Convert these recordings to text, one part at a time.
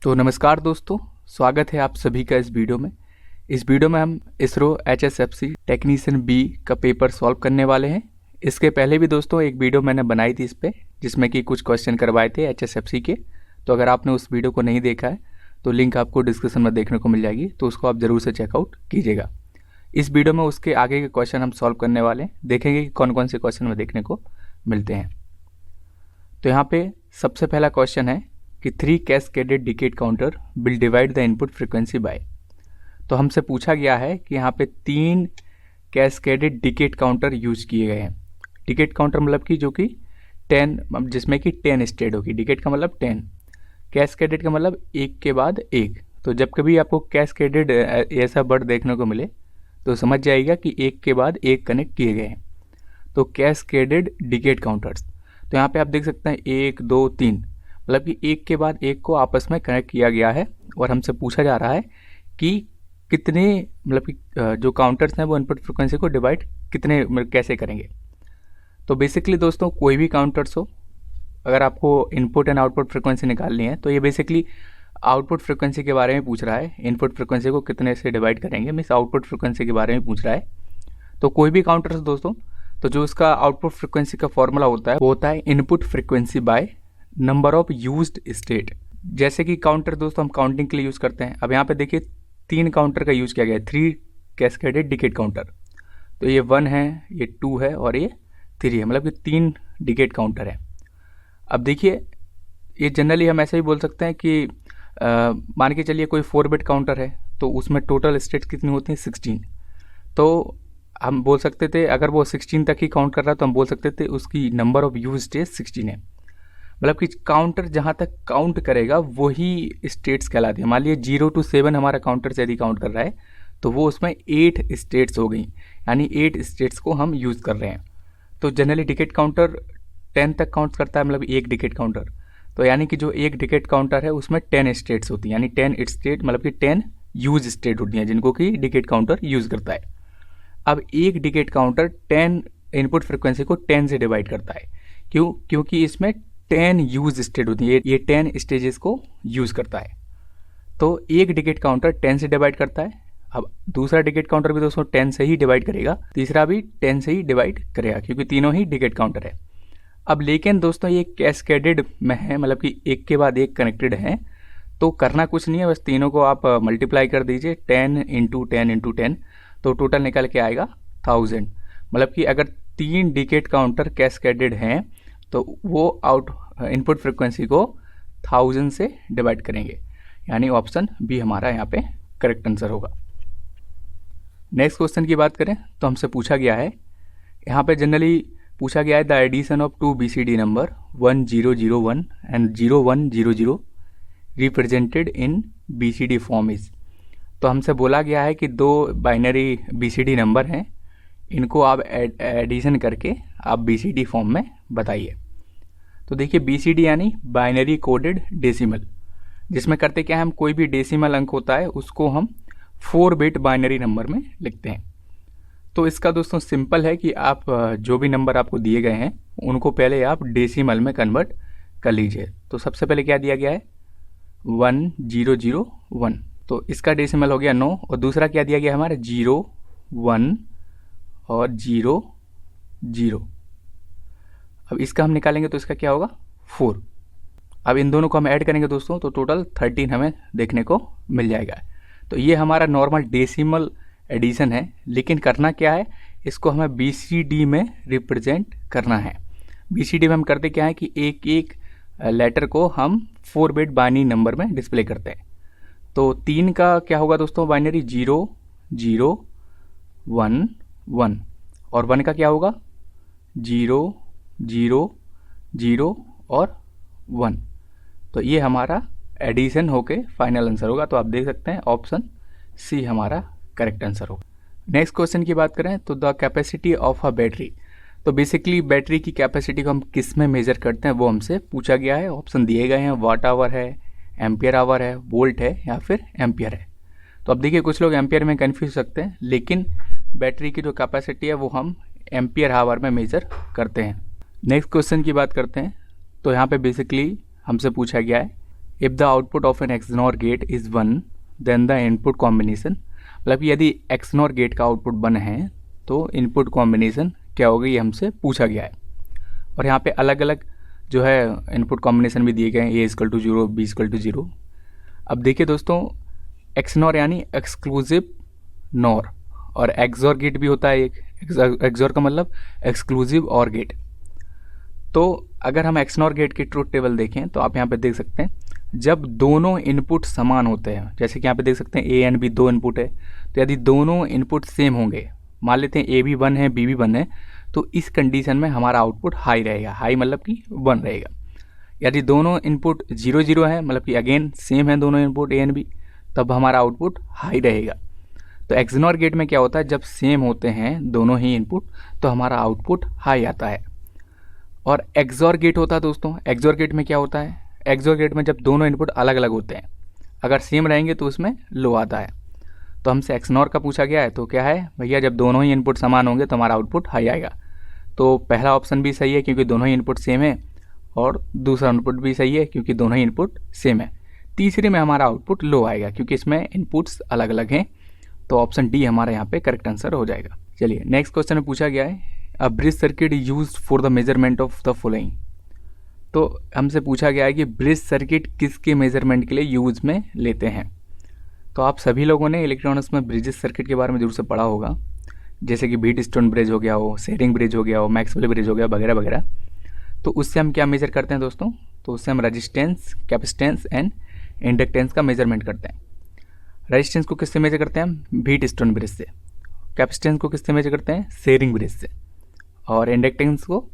तो नमस्कार दोस्तों, स्वागत है आप सभी का इस वीडियो में। इस वीडियो में हम इसरो HSFC टेक्नीशियन बी का पेपर सॉल्व करने वाले हैं। इसके पहले भी दोस्तों एक वीडियो मैंने बनाई थी इस पर, जिसमें कि कुछ क्वेश्चन करवाए थे HSFC के। तो अगर आपने उस वीडियो को नहीं देखा है तो लिंक आपको डिस्क्रिप्शन में देखने को मिल जाएगी, तो उसको आप ज़रूर से चेकआउट कीजिएगा। इस वीडियो में उसके आगे के क्वेश्चन हम सॉल्व करने वाले हैं, देखेंगे कि कौन कौन से क्वेश्चन में देखने को मिलते हैं। तो यहाँ पे सबसे पहला क्वेश्चन है कि 3 cascaded decade counter will divide the input frequency by. तो हमसे पूछा गया है कि यहाँ पे 3 कैस्केडेड डिकेड काउंटर यूज किए गए हैं। डिकेड काउंटर मतलब कि जो कि 10, जिसमें कि 10 स्टेट होगी। डिकेड का मतलब 10, कैस्केडेड का मतलब एक के बाद एक। तो जब कभी आपको कैस्केडेड ऐसा वर्ड देखने को मिले तो समझ जाइएगा कि एक के बाद एक कनेक्ट किए गए हैं। तो कैस्केडेड डिकेड काउंटर्स, तो यहाँ पे आप देख सकते हैं 1 2 3, मतलब कि एक के बाद एक को आपस में कनेक्ट किया गया है। और हमसे पूछा जा रहा है कि कितने, मतलब कि जो काउंटर्स हैं वो इनपुट फ्रिक्वेंसी को डिवाइड कितने कैसे करेंगे। तो बेसिकली दोस्तों कोई भी काउंटर्स हो, अगर आपको इनपुट एंड आउटपुट फ्रिक्वेंसी निकालनी है तो ये बेसिकली आउटपुट फ्रिक्वेंसी के बारे में पूछ रहा है। इनपुट फ्रिक्वेंसी को कितने से डिवाइड करेंगे, मीन्स आउटपुट फ्रिक्वेंसी के बारे में पूछ रहा है। तो कोई भी काउंटर्स दोस्तों, तो जो उसका आउटपुट फ्रिक्वेंसी का फॉर्मूला होता है वो होता है input frequency by number of used state. जैसे कि काउंटर दोस्तों हम काउंटिंग के लिए यूज़ करते हैं। अब यहाँ पे देखिए 3 काउंटर का यूज़ किया गया है, 3 कैस्केडेड डिकेड काउंटर। तो ये 1 है, ये 2 है और ये 3 है, मतलब कि 3 डिकेड काउंटर है। अब देखिए ये जनरली हम ऐसे ही बोल सकते हैं कि मान के चलिए कोई 4 बिट काउंटर है तो उसमें टोटल स्टेट्स कितनी होती हैं, 16। तो हम बोल सकते थे अगर वो 16 तक ही काउंट कर रहा है तो हम बोल सकते थे उसकी नंबर ऑफ यूज स्टेट 16 है। मतलब कि काउंटर जहाँ तक काउंट करेगा वही स्टेट्स कहलाती है। मान लीजिए 0 to 7 हमारा काउंटर से यदि काउंट कर रहा है तो वो उसमें 8 स्टेट्स हो गई, यानी 8 स्टेट्स को हम यूज़ कर रहे हैं। तो जनरली डिकेड काउंटर 10 तक काउंट करता है, मतलब एक डिकेड काउंटर। तो यानी कि जो एक डिकेड काउंटर है उसमें 10 स्टेट्स होती हैं, यानी 10 स्टेट मतलब कि 10 यूज स्टेट होती हैं जिनको कि डिकेड काउंटर यूज़ करता है। अब एक डिकेड काउंटर 10 इनपुट फ्रिक्वेंसी को 10 से डिवाइड करता है। क्यों? क्योंकि इसमें 10 यूज स्टेट होती है, ये 10 स्टेजेस को यूज़ करता है। तो एक डिकेड काउंटर 10 से डिवाइड करता है। अब दूसरा डिकेड काउंटर भी दोस्तों 10 से ही डिवाइड करेगा, तीसरा भी 10 से ही डिवाइड करेगा, क्योंकि तीनों ही डिकेड काउंटर है। अब लेकिन दोस्तों ये कैस्केडेड में है, मतलब कि एक के बाद एक कनेक्टेड है। तो करना कुछ नहीं है, बस तीनों को आप मल्टीप्लाई कर दीजिए 10 × 10 × 10, तो टोटल निकल के आएगा 1000। मतलब कि अगर 3 डिकेड काउंटर कैस्केडेड हैं तो वो इनपुट फ्रिक्वेंसी को 1000 से डिवाइड करेंगे, यानी ऑप्शन बी हमारा यहाँ पे करेक्ट आंसर होगा। नेक्स्ट क्वेश्चन की बात करें तो हमसे पूछा गया है, यहाँ पे जनरली पूछा गया है the addition of 2 BCD number 1001 and 0100 represented in BCD form is. तो हमसे बोला गया है कि 2 बाइनरी BCD नंबर हैं, इनको आप एडिशन करके आप BCD फॉर्म में बताइए। तो देखिए BCD यानी बाइनरी कोडेड डेसिमल, जिसमें करते क्या है, हम कोई भी डेसिमल अंक होता है उसको हम 4 बिट बाइनरी नंबर में लिखते हैं। तो इसका दोस्तों सिंपल है कि आप जो भी नंबर आपको दिए गए हैं उनको पहले आप डेसिमल में कन्वर्ट कर लीजिए। तो सबसे पहले क्या दिया गया है, 1001, तो इसका डेसिमल हो गया 9, और दूसरा क्या दिया गया हमारा 0 1 और 0 0। अब इसका हम निकालेंगे तो इसका क्या होगा 4। अब इन दोनों को हम ऐड करेंगे दोस्तों तो टोटल 13 हमें देखने को मिल जाएगा। तो ये हमारा नॉर्मल डेसिमल एडिशन है, लेकिन करना क्या है, इसको हमें BCD में रिप्रेजेंट करना है। BCD में हम करते क्या है कि एक एक लेटर को हम 4 बिट बाइनरी नंबर में डिस्प्ले करते हैं। तो 3 का क्या होगा दोस्तों, बाइनरी 0 0 1 1, और 1 का क्या होगा 0 0 0 और 1। तो ये हमारा एडिशन होके फाइनल आंसर होगा। तो आप देख सकते हैं ऑप्शन सी हमारा करेक्ट आंसर होगा। नेक्स्ट क्वेश्चन की बात करें तो the capacity of a battery. तो बेसिकली बैटरी की कैपेसिटी को हम किस में मेजर करते हैं वो हमसे पूछा गया है। ऑप्शन दिए गए हैं, वाट आवर है, एम्पियर आवर है, वोल्ट है या फिर एम्पियर है। तो अब देखिए कुछ लोग एम्पियर में कन्फ्यूज सकते हैं, लेकिन बैटरी की जो कैपेसिटी है वो हम एम्पियर आवर में मेजर करते हैं। नेक्स्ट क्वेश्चन की बात करते हैं तो यहाँ पे बेसिकली हमसे पूछा गया है if the output of an XNOR gate is 1 then the input combination, मतलब यदि एक्सनॉर गेट का आउटपुट 1 है तो इनपुट कॉम्बिनेशन क्या होगा, ये हमसे पूछा गया है। और यहाँ पे अलग अलग जो है इनपुट कॉम्बिनेशन भी दिए गए हैं, A=0, B=0। अब देखिए दोस्तों, एक्सनॉर यानी एक्सक्लूसिव नॉर, और एक्सॉर गेट भी होता है एक। एक्सॉर का मतलब एक्सक्लूसिव और गेट। तो अगर हम एक्सनॉर गेट की ट्रूथ टेबल देखें तो आप यहाँ पे देख सकते हैं, जब दोनों इनपुट समान होते हैं, जैसे कि यहाँ पे देख सकते हैं A एंड B 2 इनपुट है, तो यदि दोनों इनपुट सेम होंगे, मान लेते हैं A भी 1 है B भी 1 है, तो इस कंडीशन में हमारा आउटपुट हाई रहेगा। हाई मतलब कि 1 रहेगा। यदि दोनों इनपुट 0 0 है, मतलब कि अगेन सेम है दोनों इनपुट A एंड B, तब हमारा आउटपुट हाई रहेगा। तो एक्सनॉर गेट में क्या होता है, जब सेम होते हैं दोनों ही इनपुट तो हमारा आउटपुट हाई आता है। और एक्सॉर गेट होता है दोस्तों, एक्सॉर गेट में क्या होता है, एक्सॉर गेट में जब दोनों इनपुट अलग अलग होते हैं, अगर सेम रहेंगे तो उसमें लो आता है। तो हमसे एक्सनॉर का पूछा गया है, तो क्या है भैया, जब दोनों ही इनपुट समान होंगे तो हमारा आउटपुट हाई आएगा। तो पहला ऑप्शन भी सही है क्योंकि दोनों ही इनपुट सेम है, और दूसरा इनपुट भी सही है क्योंकि दोनों ही इनपुट सेम है। तीसरे में हमारा आउटपुट लो आएगा क्योंकि इसमें इनपुट्स अलग अलग हैं। तो ऑप्शन डी हमारा यहाँ पे करेक्ट आंसर हो जाएगा। चलिए नेक्स्ट क्वेश्चन में पूछा गया है, अ bridge circuit used for the measurement of the following. तो हमसे पूछा गया है कि ब्रिज सर्किट किसके मेजरमेंट के लिए यूज में लेते हैं। तो आप सभी लोगों ने इलेक्ट्रॉनिक्स में ब्रिजेस सर्किट के बारे में जरूर से पढ़ा होगा, जैसे कि व्हीटस्टोन ब्रिज हो गया हो, शेरिंग ब्रिज हो गया हो, मैक्सवेल ब्रिज हो गया वगैरह वगैरह। तो उससे हम क्या मेजर करते हैं दोस्तों, तो उससे हम रजिस्टेंस, कैपेसिटेंस एंड इंडक्टेंस का मेजरमेंट करते हैं। रेजिस्टेंस को किससे मेजर करते हैं हम, व्हीटस्टोन ब्रिज से। कैपेसिटेंस को किससे मेजर करते हैं, शेरिंग ब्रिज से। और इंडक्टेंस को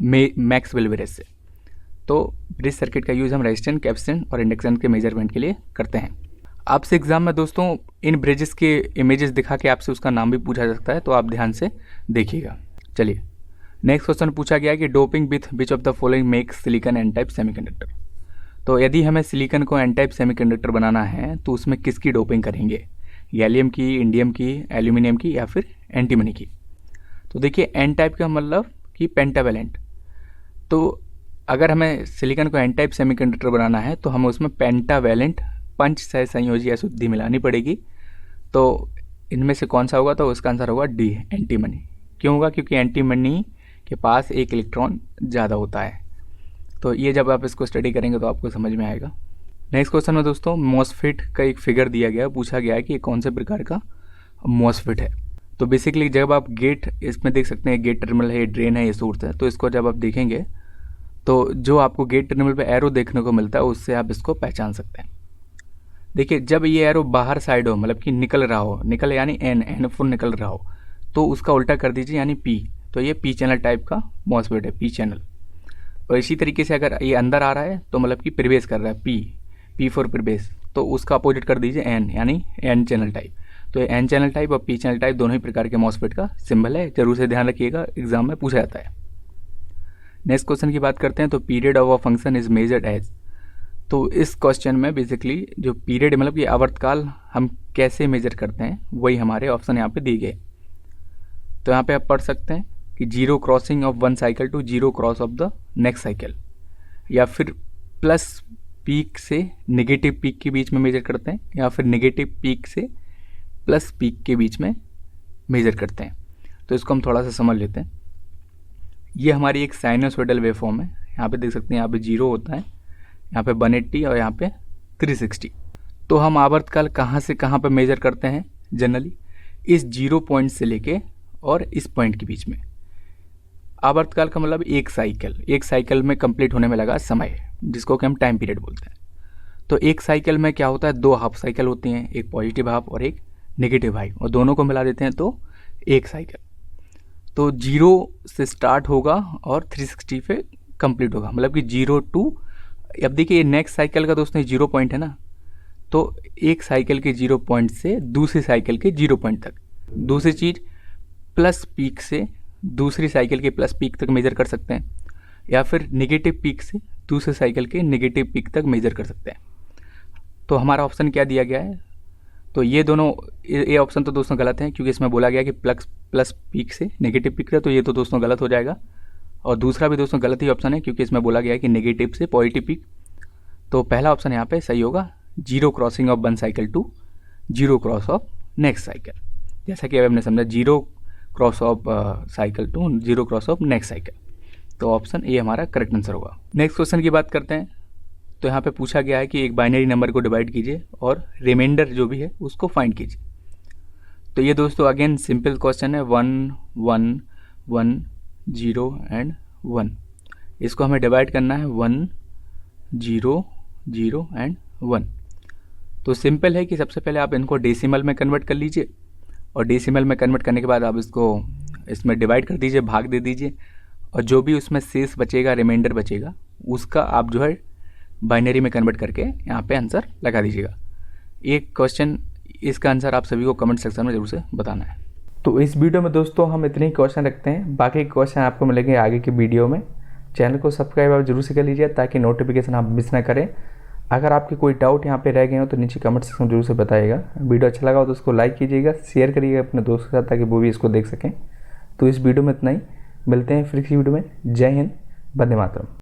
मैक्सवेल ब्रिज से। तो ब्रिज सर्किट का यूज़ हम रेजिस्टेंस, कैपेसिटेंस और इंडक्टेंस के मेजरमेंट के लिए करते हैं। आपसे एग्जाम में दोस्तों इन ब्रिजेस के इमेजेस दिखा के आपसे उसका नाम भी पूछा जा सकता है, तो आप ध्यान से देखिएगा। चलिए नेक्स्ट क्वेश्चन पूछा गया है कि doping with which of the following makes silicon N type semiconductor. तो यदि हमें सिलिकॉन को एन टाइप सेमीकंडक्टर बनाना है तो उसमें किसकी डोपिंग करेंगे, गैलियम की, इंडियम की, एल्यूमिनियम की या फिर एंटीमनी की। तो देखिए एन टाइप का मतलब कि पेंटावेलेंट। तो अगर हमें सिलिकॉन को एन टाइप सेमीकंडक्टर बनाना है तो हमें उसमें पेंटावेलेंट पंच सह संयोजी अशुद्धि मिलानी पड़ेगी। तो इनमें से कौन सा होगा, तो उसका आंसर होगा डी, एंटीमनी। क्यों होगा, क्योंकि एंटीमनी के पास एक इलेक्ट्रॉन ज़्यादा होता है। तो ये जब आप इसको स्टडी करेंगे तो आपको समझ में आएगा। नेक्स्ट क्वेश्चन में दोस्तों मॉसफेट का एक फिगर दिया गया है, पूछा गया है कि कौन से प्रकार का मॉसफेट है। तो बेसिकली जब आप गेट, इसमें देख सकते हैं गेट टर्मिनल है, ड्रेन है, ये सोर्स है। तो इसको जब आप देखेंगे तो जो आपको गेट टर्मिनल पे एरो देखने को मिलता है उससे आप इसको पहचान सकते हैं। देखिए जब ये एरो बाहर साइड हो, मतलब कि निकल रहा हो, निकल यानी एन फुल निकल रहा हो, तो उसका उल्टा कर दीजिए यानी पी। तो ये पी चैनल टाइप का मॉसफेट है, पी चैनल। और इसी तरीके से अगर ये अंदर आ रहा है तो मतलब कि प्रवेश कर रहा है, पी फॉर प्रवेश, तो उसका अपोजिट कर दीजिए एन, यानी एन चैनल टाइप। तो ये एन चैनल टाइप और पी चैनल टाइप दोनों ही प्रकार के मॉसफेट का सिंबल है, जरूर से ध्यान रखिएगा, एग्जाम में पूछा जाता है। नेक्स्ट क्वेश्चन की बात करते हैं, तो period of a function is measured as. तो इस क्वेश्चन में बेसिकली जो पीरियड मतलब कि आवर्तकाल हम कैसे मेजर करते हैं वही हमारे ऑप्शन यहाँ पे दिए गए। तो यहाँ पे आप पढ़ सकते हैं कि zero crossing of one cycle to zero cross of the next cycle, या फिर प्लस पीक से नेगेटिव पीक के बीच में मेजर करते हैं, या फिर नेगेटिव पीक से प्लस पीक के बीच में मेजर करते हैं। तो इसको हम थोड़ा सा समझ लेते हैं। ये हमारी एक साइनोसॉइडल वेवफॉर्म है। यहाँ पे देख सकते हैं, यहाँ पे जीरो होता है, यहाँ पे 180 और यहाँ पे 360। तो हम आवर्तकाल कहाँ से कहाँ पे मेजर करते हैं जनरली, इस जीरो पॉइंट से लेके और इस पॉइंट के बीच में। आवर्तकाल का मतलब एक साइकिल में कंप्लीट होने में लगा समय, जिसको कि हम टाइम पीरियड बोलते हैं। तो एक साइकिल में क्या होता है, दो हाफ साइकिल होती हैं, एक पॉजिटिव हाफ और एक नेगेटिव हाफ, और दोनों को मिला देते हैं तो एक साइकिल। तो जीरो से स्टार्ट होगा और 360 पे कंप्लीट होगा, मतलब कि जीरो टू, अब देखिए नेक्स्ट साइकिल का दोस्तों जीरो पॉइंट है ना, तो एक साइकिल के जीरो पॉइंट से दूसरी साइकिल के जीरो पॉइंट तक। दूसरी चीज़ प्लस पीक से दूसरी साइकिल के प्लस पीक तक मेजर कर सकते हैं, या फिर नेगेटिव पीक से दूसरे साइकिल के नेगेटिव पीक तक मेजर कर सकते हैं। तो हमारा ऑप्शन क्या दिया गया है, तो ये दोनों, ये ऑप्शन तो दोस्तों गलत है क्योंकि इसमें बोला गया कि प्लस पीक से नेगेटिव पीक है, तो ये तो दोस्तों गलत हो जाएगा। और दूसरा भी दोस्तों गलत ही ऑप्शन है क्योंकि इसमें बोला गया है कि नेगेटिव से पॉजिटिव पीक, तो पहला ऑप्शन यहाँ पे सही होगा, 0 crossing of one cycle to 0 cross of next cycle. जैसा कि अब हमने समझा 0 cross of cycle to 0 cross of next cycle, तो ऑप्शन ए हमारा करेक्ट आंसर होगा। नेक्स्ट क्वेश्चन की बात करते हैं। तो यहाँ पे पूछा गया है कि एक बाइनरी नंबर को डिवाइड कीजिए और रिमाइंडर जो भी है उसको फाइंड कीजिए। तो ये दोस्तों अगेन सिंपल क्वेश्चन है, 1 1 1 0 एंड 1। इसको हमें डिवाइड करना है 1 0 0 एंड 1। तो सिंपल है कि सबसे पहले आप इनको डेसिमल में कन्वर्ट कर लीजिए और डेसिमल में कन्वर्ट करने के बाद आप इसको इसमें डिवाइड कर दीजिए, भाग दे दीजिए, और जो भी उसमें शेष बचेगा, रिमाइंडर बचेगा, उसका आप जो है बाइनरी में कन्वर्ट करके यहाँ पे आंसर लगा दीजिएगा। एक क्वेश्चन, इसका आंसर आप सभी को कमेंट सेक्शन में जरूर से बताना है। तो इस वीडियो में दोस्तों हम इतने ही क्वेश्चन रखते हैं, बाकी क्वेश्चन आपको मिलेंगे आगे की वीडियो में। चैनल को सब्सक्राइब आप जरूर से कर लीजिए ताकि नोटिफिकेशन आप मिस ना करें। अगर आपके कोई डाउट यहाँ पे रह गए हो तो नीचे कमेंट सेक्शन में जरूर से बताइएगा। वीडियो अच्छा लगा हो तो उसको लाइक कीजिएगा, शेयर करिएगा अपने दोस्तों के साथ ताकि वो भी इसको देख सकें। तो इस वीडियो में इतना ही, मिलते हैं फिर किसी वीडियो में। जय हिंद, वंदे मातरम।